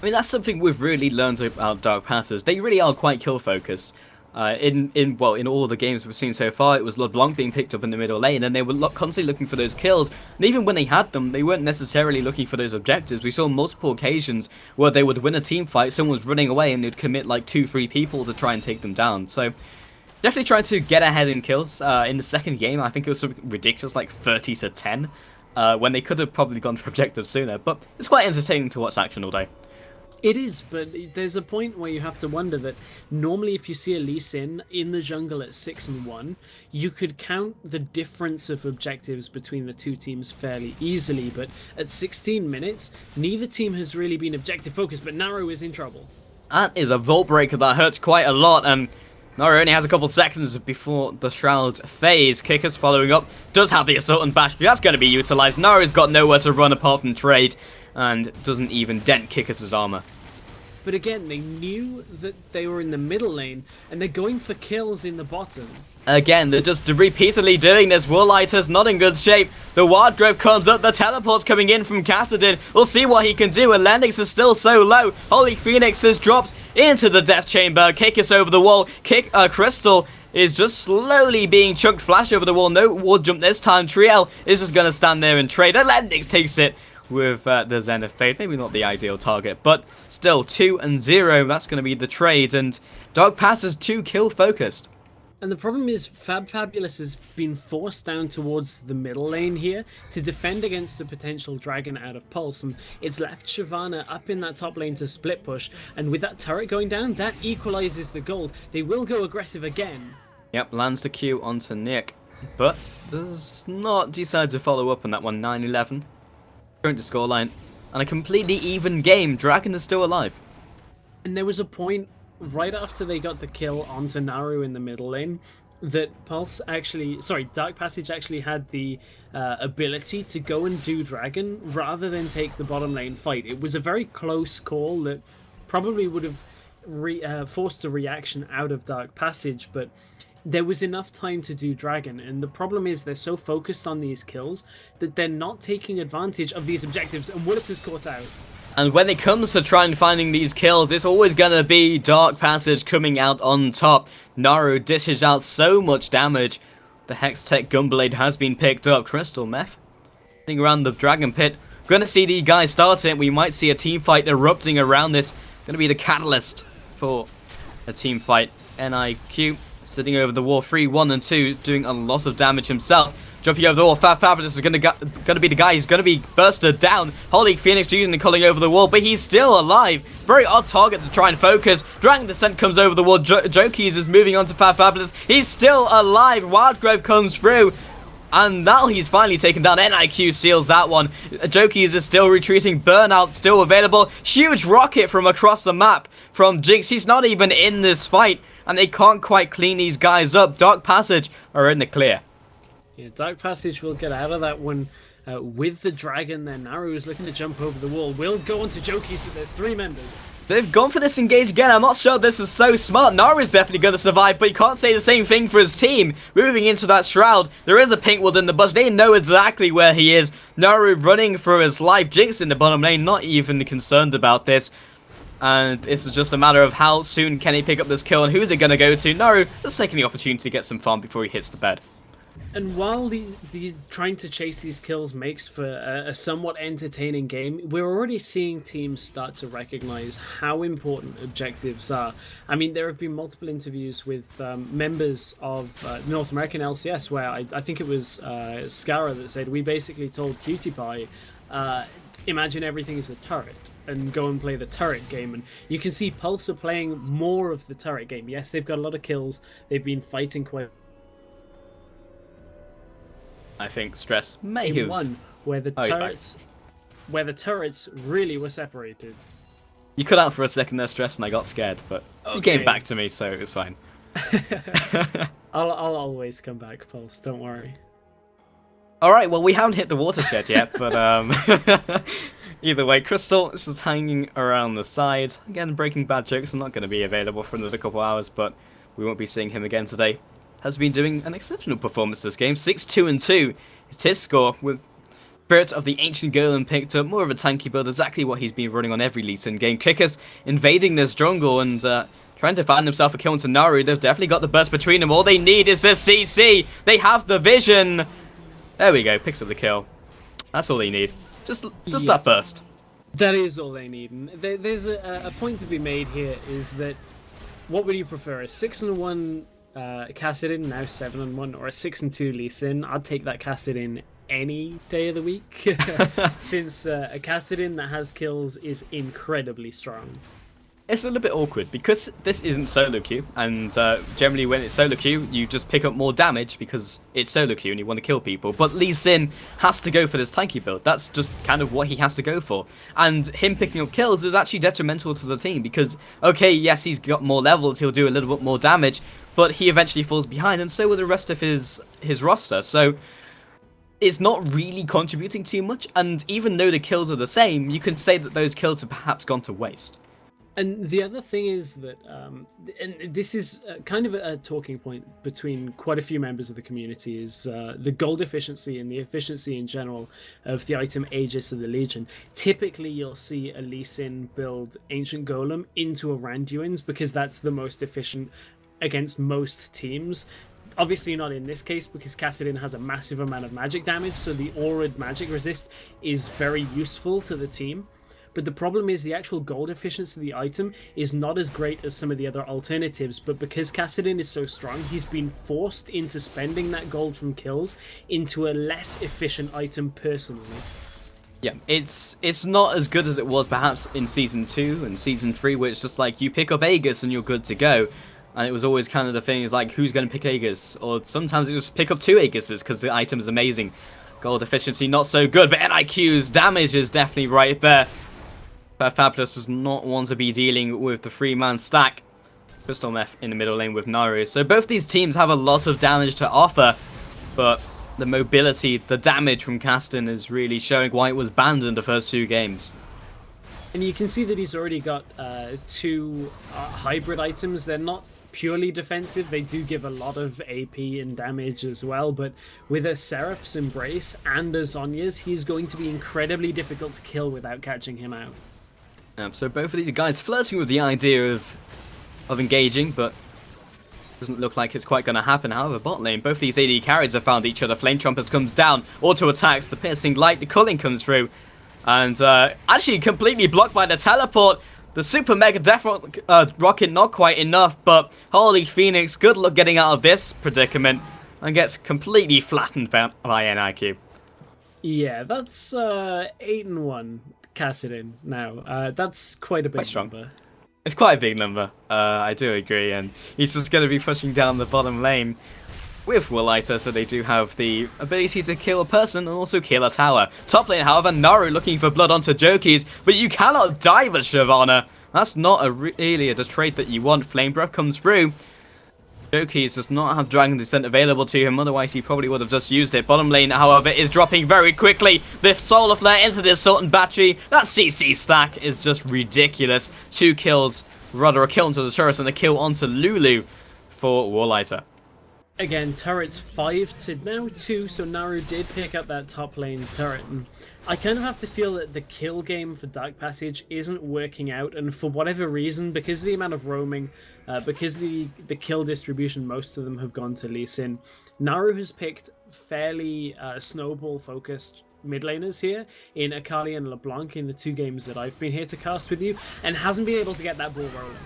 I mean, that's something we've really learned about Dark Passage. They really are quite kill focused. In all the games we've seen so far, it was LeBlanc being picked up in the middle lane, and they were constantly looking for those kills. And even when they had them, they weren't necessarily looking for those objectives. We saw multiple occasions where they would win a team fight, someone was running away, and they'd commit like 2-3 people to try and take them down. So definitely trying to get ahead in kills. In the second game, I think it was something ridiculous, like 30-10, when they could have probably gone for objective sooner. But it's quite entertaining to watch action all day. It is, but there's a point where you have to wonder that normally if you see a Lee Sin in the jungle at 6-1, you could count the difference of objectives between the two teams fairly easily, but at 16 minutes, neither team has really been objective focused, but Naru is in trouble. That is a vault breaker that hurts quite a lot, and Naru only has a couple seconds before the Shroud phase. Kickers following up, does have the Assault and Bash, that's going to be utilised. Naru's got nowhere to run apart from trade, and doesn't even dent Kickers' armor. But again, they knew that they were in the middle lane, and they're going for kills in the bottom. Again, they're just repeatedly doing this. Woollighter's not in good shape. The Wildgrove comes up. The teleport's coming in from Katadin. We'll see what he can do. Atlantics is still so low. Holy Phoenix has dropped into the Death Chamber. Kick over the wall. Crystal is just slowly being chunked. Flash over the wall. No wall jump this time. Triel is just going to stand there and trade. Atlantics takes it with the Zenith Fade. Maybe not the ideal target, but still 2-0. That's going to be the trade. And Dark Pass is 2 kill focused. And the problem is Fabulous has been forced down towards the middle lane here to defend against a potential dragon out of Pulse, and it's left Shyvana up in that top lane to split push, and with that turret going down, that equalizes the gold. They will go aggressive again. Yep, lands the Q onto Nick, but does not decide to follow up on that one. 9-11. Current scoreline, and a completely even game. Dragon is still alive. And there was a point right after they got the kill onto Naru in the middle lane that Dark Passage actually had the ability to go and do Dragon rather than take the bottom lane fight. It was a very close call that probably would have forced a reaction out of Dark Passage, but there was enough time to do Dragon, and the problem is they're so focused on these kills that they're not taking advantage of these objectives, and Willet is caught out. And when it comes to trying finding these kills, it's always gonna be Dark Passage coming out on top. Naru dishes out so much damage. The Hextech Gunblade has been picked up. Crystal Meth sitting around the Dragon Pit. Gonna see the guys start it. We might see a team fight erupting around this. Gonna be the catalyst for a team fight. NIQ sitting over the wall, 3, 1 and 2, doing a lot of damage himself. Jumping over the wall, Fabulous is gonna be the guy who's gonna be bursted down. Holy Phoenix using the culling over the wall, but he's still alive. Very odd target to try and focus. Dragon Descent comes over the wall. Jokies is moving on to Fabulous. He's still alive. Wildgrove comes through. And now he's finally taken down. NIQ seals that one. Jokies is still retreating. Burnout still available. Huge rocket from across the map from Jinx. He's not even in this fight, and they can't quite clean these guys up. Dark Passage are in the clear. Yeah, Dark Passage will get out of that one with the Dragon. Then Naru is looking to jump over the wall. Will go on to Jokies, but there's 3 members. They've gone for this engage again. I'm not sure this is so smart. Naru's definitely going to survive, but you can't say the same thing for his team. Moving into that Shroud, there is a Pinkwood in the bush. They know exactly where he is. Naru running for his life. Jinx in the bottom lane, not even concerned about this. And this is just a matter of how soon can he pick up this kill, and who's it going to go to? Naru is taking the opportunity to get some farm before he hits the bed. And while the trying to chase these kills makes for a somewhat entertaining game, we're already seeing teams start to recognize how important objectives are. I mean, there have been multiple interviews with members of North American LCS where I think it was Scara that said, we basically told Cutie Pie, imagine everything is a turret and go and play the turret game. And you can see Pulse are playing more of the turret game. Yes, they've got a lot of kills. They've been fighting quite... I think Stress may have one where the turrets really were separated. You cut out for a second there, Stress, and I got scared, but you came back to me, so it's fine. I'll always come back, Pulse. Don't worry. Alright, well, we haven't hit the watershed yet, but either way, Crystal is just hanging around the side. Again, Breaking Bad jokes are not going to be available for another couple hours, but we won't be seeing him again today. Has been doing an exceptional performance this game. 6-2-2 is his score, with Spirit of the Ancient Golem picked up. More of a tanky build, exactly what he's been running on every Lee Sin game. Kickers invading this jungle and trying to find himself a kill into Naru. They've definitely got the burst between them. All they need is this CC. They have the vision. There we go, picks up the kill. That's all they need. Just that burst. That is all they need. And there's a point to be made here, is that what would you prefer? A 6-1 Kassadin, now 7-1, or a 6-2 Lee Sin? I'd take that Kassadin any day of the week, since a Kassadin that has kills is incredibly strong. It's a little bit awkward because this isn't solo queue, and generally when it's solo queue, you just pick up more damage because it's solo queue and you want to kill people. But Lee Sin has to go for this tanky build. That's just kind of what he has to go for. And him picking up kills is actually detrimental to the team because, okay, yes, he's got more levels, he'll do a little bit more damage, but he eventually falls behind, and so will the rest of his roster. So it's not really contributing too much, and even though the kills are the same, you can say that those kills have perhaps gone to waste. And the other thing is that, and this is kind of a talking point between quite a few members of the community, is the gold efficiency and the efficiency in general of the item Aegis of the Legion. Typically, you'll see a Lee Sin build Ancient Golem into a Randuin's because that's the most efficient against most teams. Obviously not in this case, because Kassadin has a massive amount of magic damage, so the auraed magic resist is very useful to the team. But the problem is the actual gold efficiency of the item is not as great as some of the other alternatives, but because Kassadin is so strong, he's been forced into spending that gold from kills into a less efficient item personally. Yeah, it's not as good as it was perhaps in Season 2 and Season 3, where it's just like you pick up Aegis and you're good to go. And it was always kind of the thing, is like, who's going to pick Aegis? Or sometimes you just pick up 2 Aegises because the item is amazing. Gold efficiency not so good, but NIQ's damage is definitely right there. But Fabulous does not want to be dealing with the 3-man stack. Crystal Meth in the middle lane with Naru. So both these teams have a lot of damage to offer, but the mobility, the damage from Kassadin is really showing why it was banned in the first 2 games. And you can see that he's already got 2 hybrid items. They're not purely defensive, they do give a lot of AP and damage as well, but with a Seraph's Embrace and a Zhonya's, he's going to be incredibly difficult to kill without catching him out. So both of these guys flirting with the idea of engaging, but doesn't look like it's quite going to happen. However, bot lane, both these AD carries have found each other. Flame Trumpet comes down, auto attacks, the piercing light, the culling comes through, and actually completely blocked by the teleport. The Super Mega Death Rocket not quite enough, but Holy Phoenix, good luck getting out of this predicament, and gets completely flattened by NIQ. Yeah, that's 8-1 Kassadin now. That's quite a big number. It's quite a big number, I do agree, and he's just going to be pushing down the bottom lane with Wooliter, so they do have the ability to kill a person and also kill a tower. Top lane, however, Naru looking for blood onto Jokies, but you cannot dive a Shyvana. That's not really the trait that you want. Flame Breath comes through. Jokies does not have Dragon Descent available to him, otherwise he probably would have just used it. Bottom lane, however, is dropping very quickly. The Solar Flare into the Assault and Battery. That CC stack is just ridiculous. 2 kills, rather a kill onto the turret and a kill onto Lulu for Wooliter. Again, turrets 5 to now 2, so Naru did pick up that top lane turret. And I kind of have to feel that the kill game for Dark Passage isn't working out, and for whatever reason, because of the amount of roaming, because the kill distribution, most of them have gone to Lee Sin, Naru has picked fairly snowball-focused mid laners here in Akali and LeBlanc in the 2 games that I've been here to cast with you, and hasn't been able to get that ball rolling.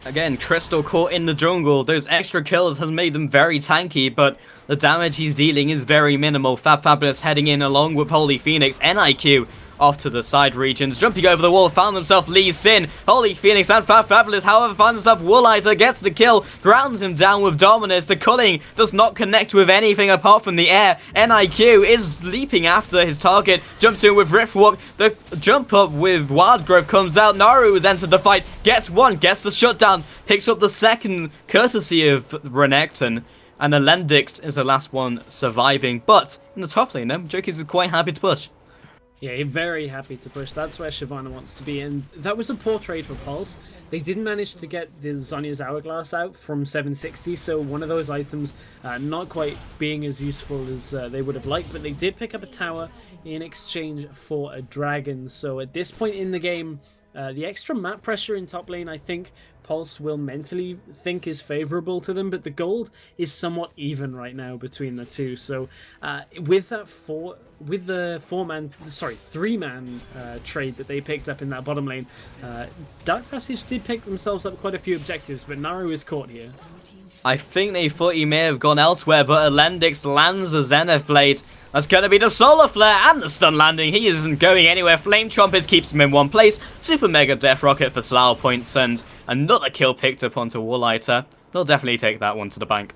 Again, Crystal caught in the jungle. Those extra kills has made them very tanky, but the damage he's dealing is very minimal. Fabulous heading in along with Holy Phoenix. NIQ off to the side regions. Jumping over the wall, found himself Lee Sin. Holy Phoenix and Fabulous, however, found himself Wooliter, gets the kill, grounds him down with Dominus. The culling does not connect with anything apart from the air. NIQ is leaping after his target, jumps in with Riftwalk. The jump up with Wild Growth comes out. Naru has entered the fight, gets one, gets the shutdown, picks up the second courtesy of Renekton. And the Lendix is the last one surviving. But in the top lane, Jokies is quite happy to push. Yeah, very happy to push. That's where Shyvana wants to be. And that was a poor trade for Pulse. They didn't manage to get the Zhonya's Hourglass out from 760. So one of those items not quite being as useful as they would have liked. But they did pick up a tower in exchange for a dragon. So at this point in the game, the extra map pressure in top lane, I think Pulse will mentally think is favorable to them, but the gold is somewhat even right now between the two. So with that three-man trade that they picked up in that bottom lane, Dark Passage did pick themselves up quite a few objectives, but Naru is caught here. I think they thought he may have gone elsewhere, but Alendix lands the Zenith Blade. That's going to be the Solar Flare and the stun landing. He isn't going anywhere. Flame Trumpets keeps him in one place. Super Mega Death Rocket for Slough points and another kill picked up onto Wooliter. They'll definitely take that one to the bank.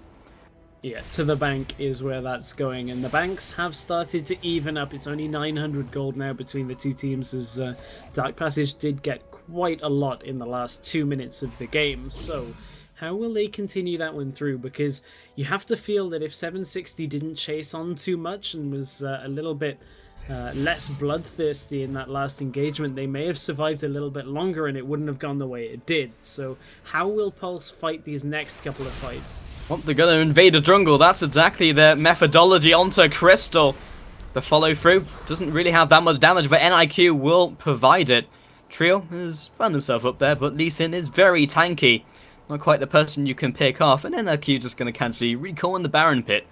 Yeah, to the bank is where that's going, and the banks have started to even up. It's only 900 gold now between the two teams, as Dark Passage did get quite a lot in the last 2 minutes of the game. So how will they continue that one through? Because you have to feel that if 760 didn't chase on too much and was a little bit less bloodthirsty in that last engagement, they may have survived a little bit longer and it wouldn't have gone the way it did. So how will Pulse fight these next couple of fights? Well, they're going to invade the jungle. That's exactly their methodology onto Crystal. The follow-through doesn't really have that much damage, but NIQ will provide it. Trio has found himself up there, but Lee Sin is very tanky. Not quite the person you can pick off, and NIQ just going to casually recall in the Baron pit.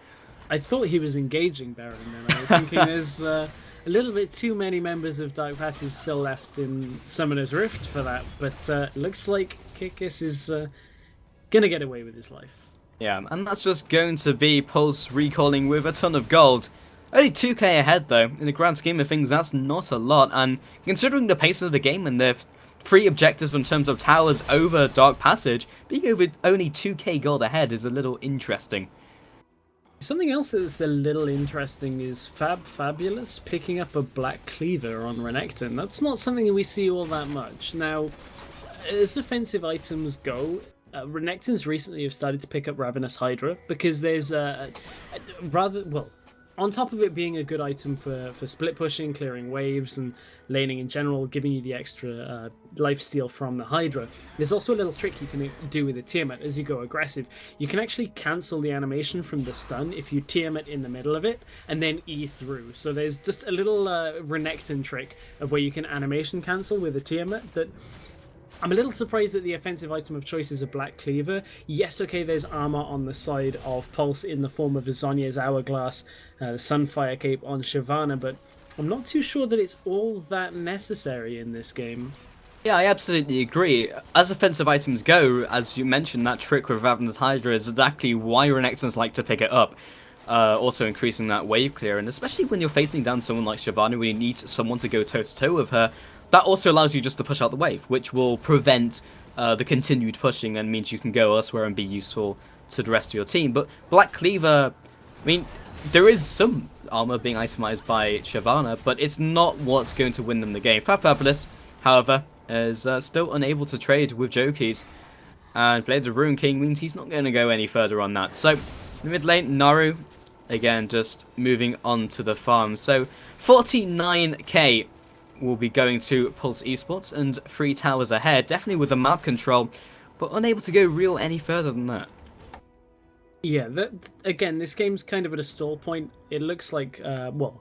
I thought he was engaging Baron then. I was thinking there's a little bit too many members of Dark Passage still left in Summoner's Rift for that, but looks like Kikis is going to get away with his life. Yeah, and that's just going to be Pulse recalling with a ton of gold. Only 2k ahead though. In the grand scheme of things, that's not a lot, and considering the pace of the game and their 3 objectives in terms of towers over Dark Passage, being over only 2k gold ahead is a little interesting. Something else that's a little interesting is Fabulous picking up a Black Cleaver on Renekton. That's not something we see all that much. Now, as offensive items go, Renektons recently have started to pick up Ravenous Hydra because there's on top of it being a good item for split pushing, clearing waves, and laning in general, giving you the extra lifesteal from the Hydra, there's also a little trick you can do with the Tiamat as you go aggressive. You can actually cancel the animation from the stun if you Tiamat in the middle of it, and then E through. So there's just a little Renekton trick of where you can animation cancel with a Tiamat that I'm a little surprised that the offensive item of choice is a Black Cleaver. Yes, okay, there's armor on the side of Pulse in the form of a Zhonya's Hourglass, Sunfire Cape on Shyvana, but I'm not too sure that it's all that necessary in this game. Yeah, I absolutely agree. As offensive items go, as you mentioned, that trick with Ravenous Hydra is exactly why Renektons like to pick it up. Also increasing that wave clear, and especially when you're facing down someone like Shyvana, where you need someone to go toe-to-toe with her, that also allows you just to push out the wave, which will prevent the continued pushing and means you can go elsewhere and be useful to the rest of your team. But Black Cleaver, I mean, there is some armor being itemized by Shyvana, but it's not what's going to win them the game. Fabulous, however, is still unable to trade with Jokies, and Blades of Ruin King means he's not going to go any further on that. So, in the mid lane, Naru, again, just moving on to the farm. So, 49k will be going to Pulse eSports, and 3 towers ahead, definitely with the map control, but unable to go real any further than that. Yeah, again, this game's kind of at a stall point. It looks like,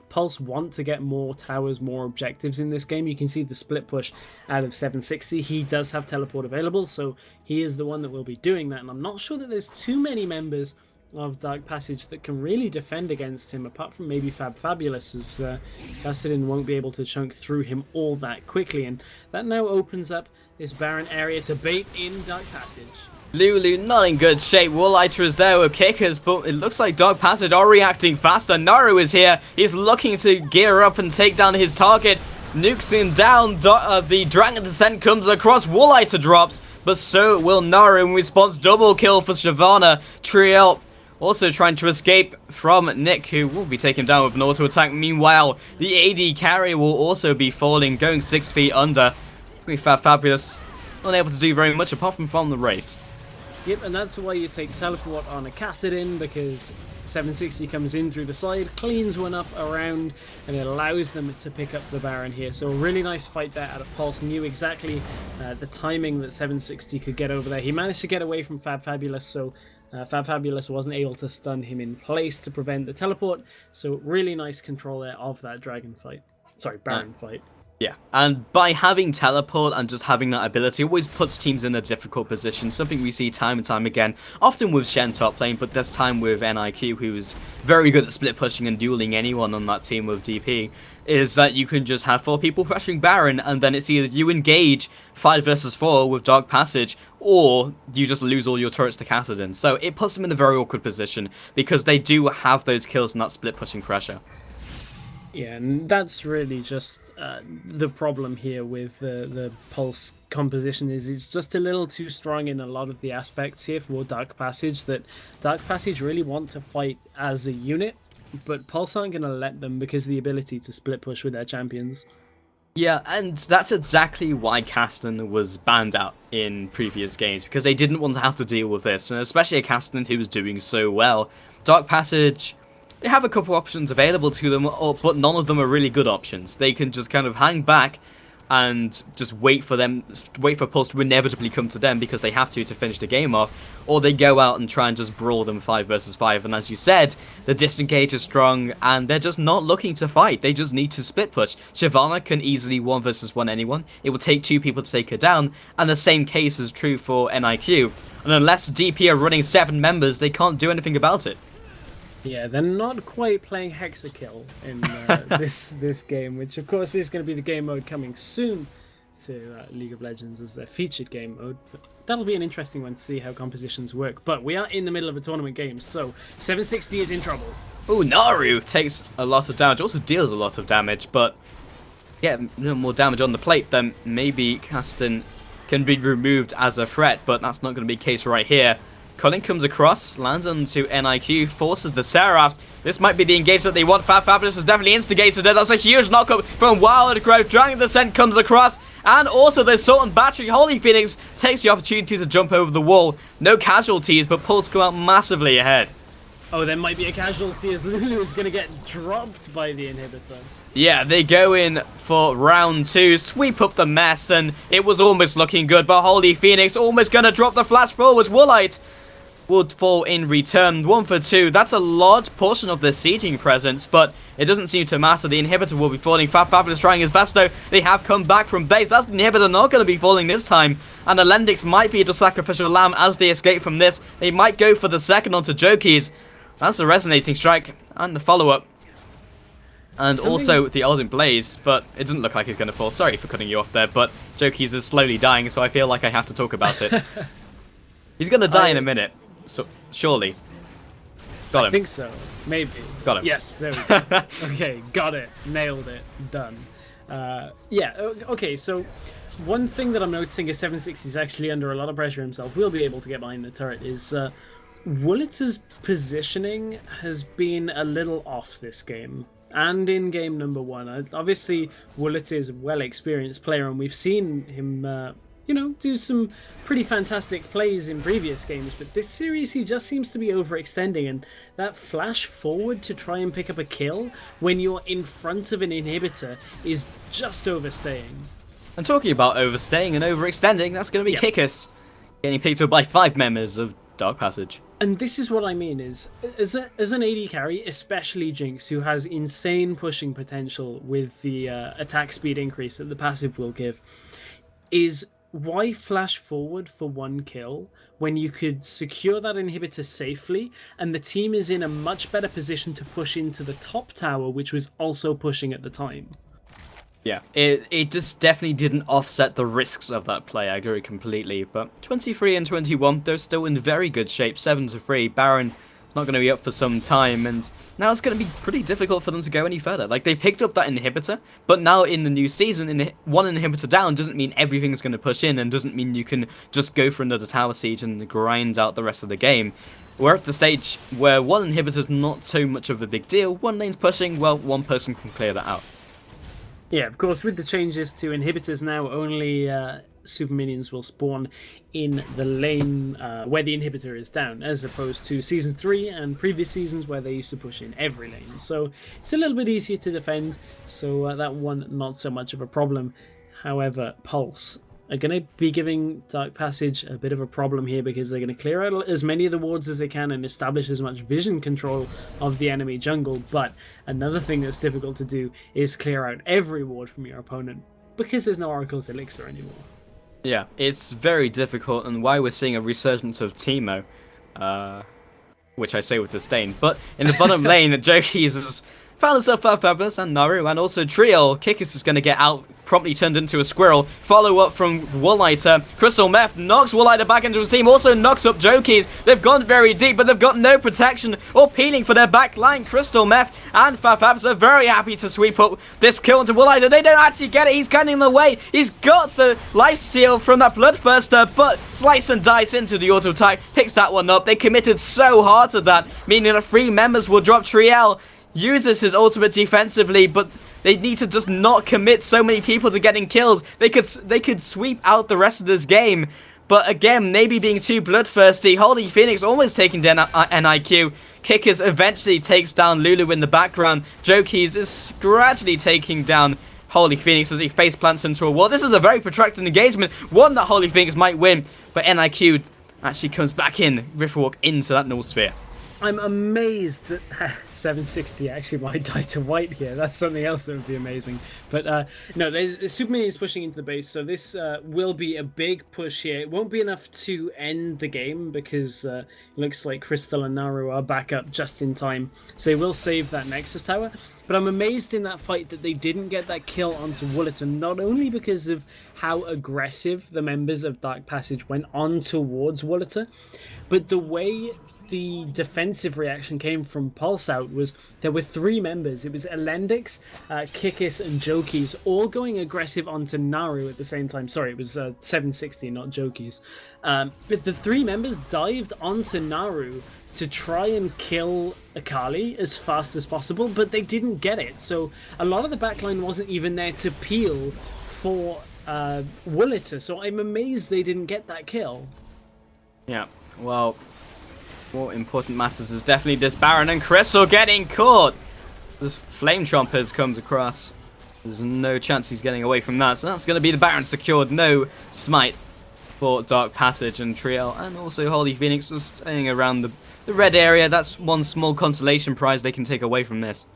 Pulse want to get more towers, more objectives in this game. You can see the split push out of 760. He does have teleport available, so he is the one that will be doing that, and I'm not sure that there's too many members of Dark Passage that can really defend against him, apart from maybe Fabulous, as Kassadin won't be able to chunk through him all that quickly, and that now opens up this Baron area to bait in Dark Passage. Lulu not in good shape. Wooliter is there with kickers, but it looks like Dark Passage are reacting faster. Naru is here. He's looking to gear up and take down his target. nukes him down. The Dragon Descent comes across. Wooliter drops, but so will Naru in response. Double kill for Shyvana. Triel also trying to escape from Nick, who will be taken down with an auto attack. Meanwhile, the AD carry will also be falling, going 6 feet under. Fabulous, unable to do very much apart from the Wraiths. Yep, and that's why you take teleport on a Kassadin, because 760 comes in through the side, cleans one up around, and it allows them to pick up the Baron here. So a really nice fight there out of Pulse. Knew exactly the timing that 760 could get over there. He managed to get away from Fabulous, so Fabulous wasn't able to stun him in place to prevent the teleport. So really nice control there of that Dragon fight. Sorry, Baron fight. Yeah, and by having teleport and just having that ability always puts teams in a difficult position, something we see time and time again, often with Shen top lane, but this time with NIQ, who's very good at split pushing and dueling anyone on that team with DP, is that you can just have 4 people pressuring Baron, and then it's either you engage 5 versus 4 with Dark Passage, or you just lose all your turrets to Kassadin. So it puts them in a very awkward position, because they do have those kills and that split pushing pressure. Yeah, and that's really just the problem here with the Pulse composition, is it's just a little too strong in a lot of the aspects here for Dark Passage, that Dark Passage really want to fight as a unit, but Pulse aren't going to let them because of the ability to split push with their champions. Yeah, and that's exactly why Kassadin was banned out in previous games, because they didn't want to have to deal with this, and especially a Kassadin who was doing so well. Dark Passage, they have a couple options available to them, but none of them are really good options. They can just kind of hang back and just wait for Pulse to inevitably come to them because they have to finish the game off, or they go out and try and just brawl them 5 versus 5. And as you said, the disengage is strong, and they're just not looking to fight. They just need to split push. Shyvana can easily 1 versus 1 anyone. It will take 2 people to take her down, and the same case is true for NIQ. And unless DP are running 7 members, they can't do anything about it. Yeah, they're not quite playing Hexakill in this game, which of course is going to be the game mode coming soon to League of Legends as their featured game mode. But that'll be an interesting one to see how compositions work. But we are in the middle of a tournament game, so 760 is in trouble. Ooh, Naru takes a lot of damage, also deals a lot of damage, but yeah, no more damage on the plate, then maybe Kassadin can be removed as a threat, but that's not going to be the case right here. Culling comes across, lands onto NIQ, forces the Seraphs. This might be the engage that they want. Fabulous has definitely instigated it. That's a huge knockup from Wild Growth. Dragon Descent comes across, and also the Assault and Battery. Holy Phoenix takes the opportunity to jump over the wall. No casualties, but Pulse go out massively ahead. Oh, there might be a casualty as Lulu is going to get dropped by the inhibitor. Yeah, they go in for round 2, sweep up the mess, and it was almost looking good, but Holy Phoenix almost going to drop the flash forwards. Woolite would fall in return. 1 for 2. That's a large portion of their sieging presence, but it doesn't seem to matter. The inhibitor will be falling. Fabulous trying his best, though. They have come back from base. That's the inhibitor not going to be falling this time. And the Lendix might be the sacrificial lamb as they escape from this. They might go for the second onto Jokies. That's a resonating strike. And the follow-up. And also the Ardent Blaze, but it doesn't look like it's going to fall. Sorry for cutting you off there, but Jokies is slowly dying, so I feel like I have to talk about it. He's going to die in a minute. So, surely. Got him. I think so. Maybe. Got him. Yes, there we go. Okay, got it. Nailed it. Done. Yeah, okay, so one thing that I'm noticing is 760 is actually under a lot of pressure himself. We'll be able to get behind the turret is Woolit's positioning has been a little off this game. And in game number 1. Obviously, Woolit is a well-experienced player, and we've seen him do some pretty fantastic plays in previous games, but this series he just seems to be overextending, and that flash forward to try and pick up a kill when you're in front of an inhibitor is just overstaying. And talking about overstaying and overextending, that's going to be Kikis getting picked up by 5 members of Dark Passage. And this is what I mean, is as an AD carry, especially Jinx, who has insane pushing potential with the attack speed increase that the passive will give, is why flash forward for 1 kill when you could secure that inhibitor safely and the team is in a much better position to push into the top tower, which was also pushing at the time? Yeah, it just definitely didn't offset the risks of that play, I agree completely, but 23 and 21, they're still in very good shape, 7 to 3, Baron It's not going to be up for some time, and now it's going to be pretty difficult for them to go any further. Like, they picked up that inhibitor, but now in the new season, one inhibitor down doesn't mean everything's going to push in, and doesn't mean you can just go for another tower siege and grind out the rest of the game. We're at the stage where one inhibitor's not so much of a big deal. One lane's pushing, well, one person can clear that out. Yeah, of course, with the changes to inhibitors now, only super minions will spawn in the lane where the inhibitor is down, as opposed to Season 3 and previous seasons where they used to push in every lane. So it's a little bit easier to defend, so that one not so much of a problem. However, Pulse are going to be giving Dark Passage a bit of a problem here, because they're going to clear out as many of the wards as they can and establish as much vision control of the enemy jungle. But another thing that's difficult to do is clear out every ward from your opponent, because there's no Oracle's Elixir anymore. Yeah, it's very difficult, and why we're seeing a resurgence of Teemo, which I say with disdain. But in the bottom lane, Jokies has found himself Fabulous and Naru, and also Trio. Kikis is going to get out, promptly turned into a squirrel. Follow up from Woollighter. Crystal Meth knocks Woollighter back into his team, also knocks up Jokies. They've gone very deep, but they've got no protection or peeling for their back line. Crystal Meth and Fabs are very happy to sweep up this kill into Woollighter. They don't actually get it. He's getting in the way. He's got the lifesteal from that Bloodthirster, but Slice and Dice into the auto attack picks that one up. They committed so hard to that, meaning that 3 members will drop. Triel uses his ultimate defensively, but they need to just not commit so many people to getting kills. They could sweep out the rest of this game, but again, maybe being too bloodthirsty. Holy Phoenix almost taking down NIQ. Kickers eventually takes down Lulu in the background. Jokies is gradually taking down Holy Phoenix as he face plants into a wall. This is a very protracted engagement, one that Holy Phoenix might win, but NIQ actually comes back in, Riverwalk into that null sphere. I'm amazed that 760 actually might die to white here. That's something else that would be amazing. But no, there's super minions pushing into the base, so this will be a big push here. It won't be enough to end the game, because it looks like Crystal and Naru are back up just in time. So they will save that Nexus Tower. But I'm amazed in that fight that they didn't get that kill onto Woollighter, not only because of how aggressive the members of Dark Passage went on towards Woollighter, but the way the defensive reaction came from Pulse out was there were 3 members. It was Elendix, Kikis, and Jokies all going aggressive onto Naru at the same time. Sorry, it was 760, not Jokies. But the 3 members dived onto Naru to try and kill Akali as fast as possible, but they didn't get it. So a lot of the backline wasn't even there to peel for Woollighter. So I'm amazed they didn't get that kill. Yeah, well, what important matters is definitely this Baron, and Crystal getting caught. This Flame Chompers comes across. There's no chance he's getting away from that, so that's going to be the Baron secured. No smite for Dark Passage and Triel, and also Holy Phoenix just staying around the red area. That's one small consolation prize they can take away from this.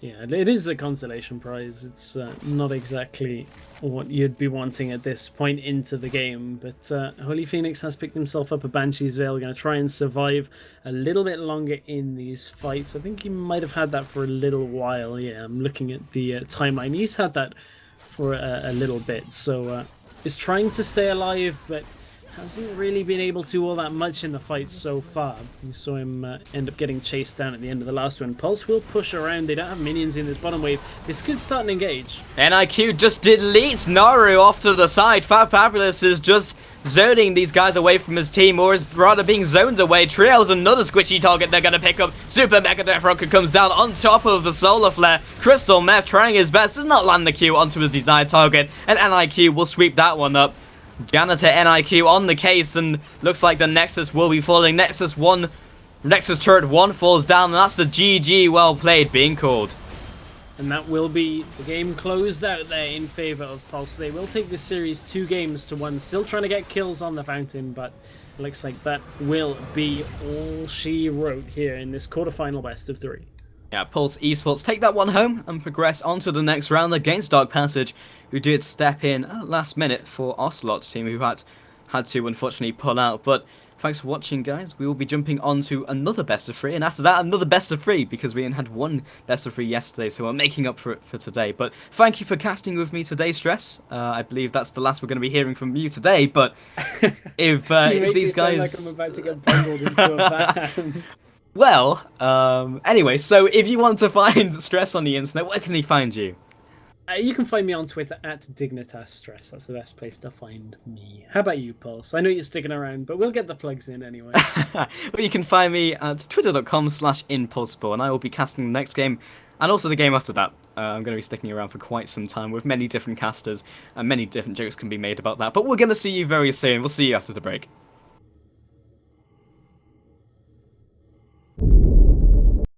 Yeah, it is a consolation prize. It's not exactly what you'd be wanting at this point into the game, but Holy Phoenix has picked himself up a Banshee's Veil, going to try and survive a little bit longer in these fights. I think he might have had that for a little while. Yeah, I'm looking at the timeline. He's had that for a little bit, so he's trying to stay alive, but hasn't really been able to all that much in the fight so far. We saw him end up getting chased down at the end of the last one. Pulse will push around. They don't have minions in this bottom wave. This could start an engage. NIQ just deletes Naru off to the side. Fabulous is just zoning these guys away from his team, or is rather being zoned away. Triel's another squishy target they're going to pick up. Super Mega Death Rocket comes down on top of the Solar Flare. Crystal Meth trying his best, does not land the Q onto his desired target, and NIQ will sweep that one up. Janitor NIQ on the case, and looks like the Nexus will be falling. Nexus turret 1 falls down, and that's the GG well played being called. And that will be the game closed out there in favor of Pulse. They will take this series 2 games to 1. Still trying to get kills on the Fountain, but it looks like that will be all she wrote here in this quarterfinal best of 3. Yeah, Pulse eSports take that one home and progress on to the next round against Dark Passage, who did step in at last minute for Ocelot's team, who had to unfortunately pull out. But thanks for watching, guys. We will be jumping on to another best of 3, and after that, another best of 3, because we had one best of 3 yesterday, so we're making up for it for today. But thank you for casting with me today, Stress. I believe that's the last we're going to be hearing from you today, but if these guys... Sound like I'm about to get bundled into a van. Well, anyway, so if you want to find Stress on the internet, where can he find you? You can find me on Twitter at DignitasStress. That's the best place to find me. How about you, Pulse? I know you're sticking around, but we'll get the plugs in anyway. Well, you can find me at twitter.com/ImpulseSport, and I will be casting the next game, and also the game after that. I'm going to be sticking around for quite some time with many different casters, and many different jokes can be made about that. But we're going to see you very soon. We'll see you after the break.